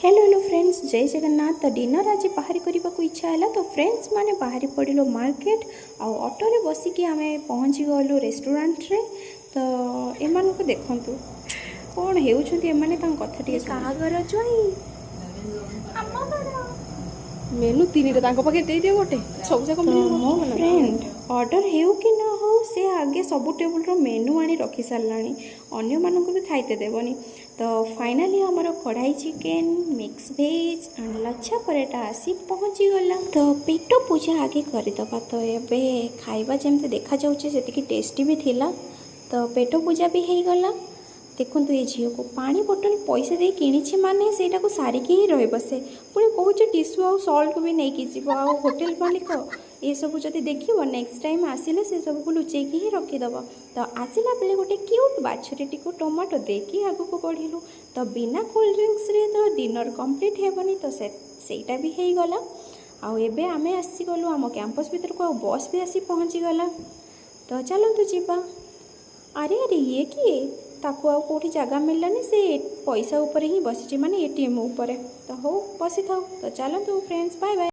Hello hello friends, जय जगन्नाथ। तो dinner आज बाहर करने को इच्छा है। तो फ्रेंड्स माने बाहर पड़ो मार्केट ऑटो रे बसिकी आम पहुँची गलु रेस्टोरेंट रे। तो एमान को देखंतु कौन हेउछंती एमाने तां कथा टिके कागर जोई मेनू तीन पाखे दे दियो गोटे सब जाक मो फ्रेंड ऑर्डर हेउ कि न हो से आगे सब टेबल रो मेनू आनी रखी सारलानी, अन्य मानक भी खाइते देबनी। तो फाइनाली हमार कढ़ाई chicken, mix veg and lachha paratha आसी पहुँची गला। तो पेट पूजा आगे करदबा। तो एबे खाइबा जेमते देखा जाउचे सेतिकी टेस्टी भी थिला। तो पेट पूजा भी हो गला। देखु ये झील को पानी बोतल पैसा दे कि माने सेटा को सारिकी ही रही से पुणी कौच टीसू आ सल्ट भी नहीं कि होटेल मालिक ये सब जब देख नेक्स्ट टाइम आसिले से सब को लुचेकी ही रखीदब। तो आसला बेले गोटे क्यूट बाछुरीटी को टमाटो देकी आग को बढ़लु। तो बिना कोल्ड ड्रिंक्स रे तो डिनर कंप्लीट हेबनी। तो सेटा भी हो गला। आउ एबे आमे आसीगलु आम कैंपस भीतर को बस भी आसी पहुँची गला। तो चलतु जीवा। अरे अरे ये किए ताकू आउ कौटी जगह मिललानी से पैसा ऊपर ही बसी माने एटीएम ऊपर। तो हो बसी था। तो चलतु फ्रेंड्स, बाय बाय।